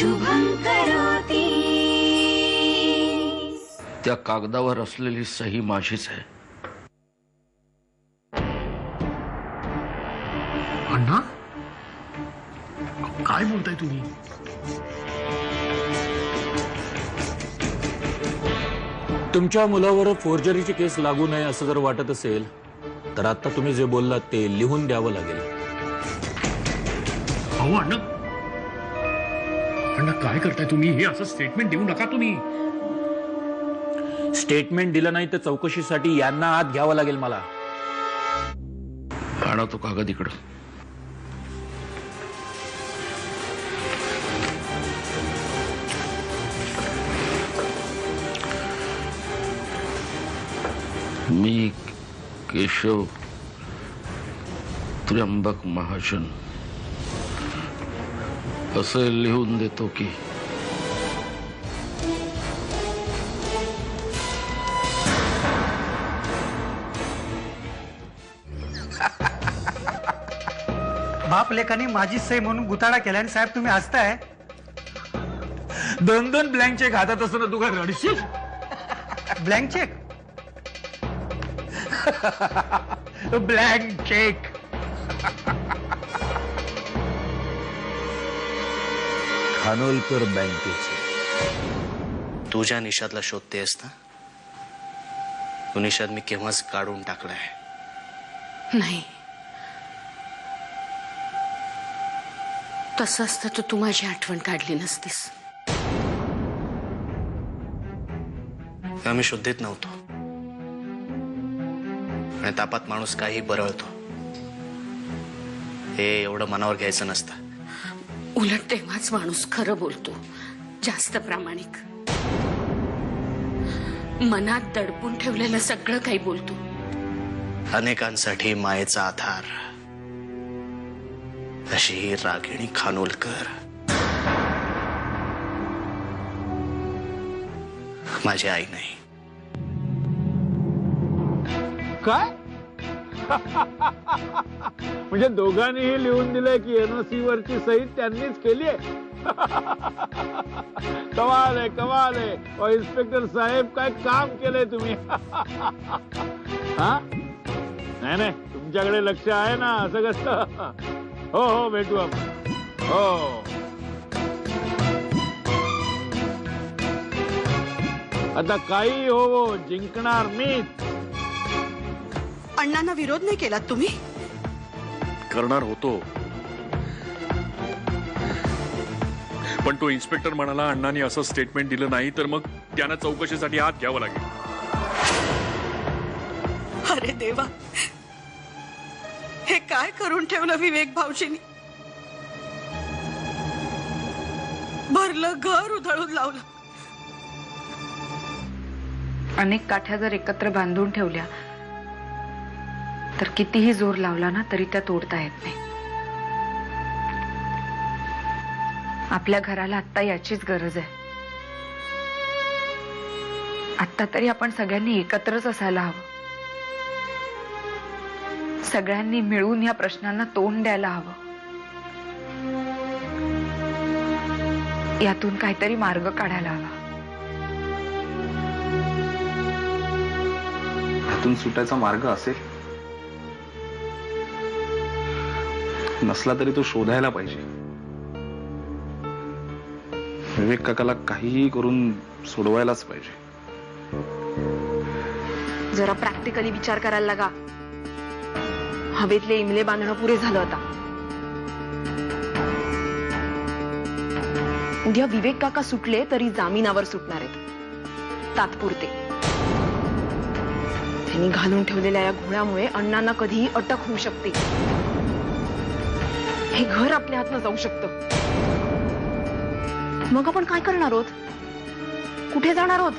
शुभं करोति। त्या कागदावर असलेली सही माझीच आहे। अण्णा काय बोलताय तुम्ही? तुमच्या मुलावर फोर्जरीची केस लागू नये असं जर वाटत असेल तर आता तुम्ही जे बोललात ते लिहून द्यावं लागेल। अहो अण्णा, अण्णा काय करताय तुम्ही? हे असं स्टेटमेंट देऊ नका तुम्ही। स्टेटमेंट दिलं नाही तर चौकशीसाठी यांना आत घ्यावं लागेल मला। आणा तो कागद इकडं। मी केशव त्र्यंबक महाजन असे लिहून देतो की बाप लेखाने माझी सही म्हणून गुताडा केला आणि साहेब तुम्ही हसताय। दोन दोन ब्लँक चेक हातात असताना तू काय रडशील? Blank cheque blank cheque Khanolkar बँकेचे। तू ज्या निषादला शोधतेस ना, तो निषाद मी केव्हाच काढून टाकलाय। नाही, तसं असतं तर तू माझी आठवण काढली नसतीस। आम्ही शुद्धीत नव्हतो आणि तापात माणूस काही बरळतो हे एवढं मनावर घ्यायचं नसतं। उलट तेव्हाच माणूस खरं बोलतो, जास्त प्रामाणिक, मनात दडपून ठेवलेलं सगळं काही बोलतो। अनेकांसाठी मायेचा आधार अशी ही रागिणी खानोलकर माझी आई नाही। काय? म्हणजे दोघांनीही लिहून दिलंय की एनओसी वरची सही त्यांनीच केली आहे। कमाल आहे, कमाल आहे। ओ इन्स्पेक्टर साहेब, काय काम केलंय तुम्ही? हा नाही नाही, तुमच्याकडे लक्ष आहे ना, असं कसं? हो हो, भेटू आपण। हो, आता काही हो, जिंकणार मीच। अण्णांना विरोध नाही केलात तुम्ही? करणार होतो, पण तो इन्स्पेक्टर म्हणाला अण्णांनी असं स्टेटमेंट दिलं नाही तर मग त्यांना चौकशीसाठी हात घ्यावं लागेल। अरे देवा, हे काय करून ठेवलं विवेक भाऊजींनी? भरलं घर उधळून लावलं। अनेक काठ्या जर एकत्र बांधून ठेवल्या तर कितीही जोर लावला ना तरी त्या तोडता येत नाही। आपल्या घराला आत्ता याचीच गरज आहे। आत्ता तरी आपण सगळ्यांनी एकत्रच असायला हवं, सगळ्यांनी मिळून या प्रश्नांना तोंड द्यायला हवं। यातून काहीतरी मार्ग काढायला हवा। यातून सुटायचा मार्ग असेल, नसला तरी तो शोधायला पाहिजे। विवेक काकाला काहीही करून सोडवायलाच पाहिजे। जरा प्रॅक्टिकली विचार करायला लागा। हवेतले इमले बांधणं पुरे झालं आता। उद्या विवेक काका सुटले तरी जामिनावर सुटणार आहेत, तात्पुरते। त्यांनी घालून ठेवलेल्या या घोड्यामुळे अण्णांना कधीही अटक होऊ शकते। हे घर आपल्या हातनं जाऊ शकतं। मग आपण काय करणार आहोत? कुठे जाणार आहोत?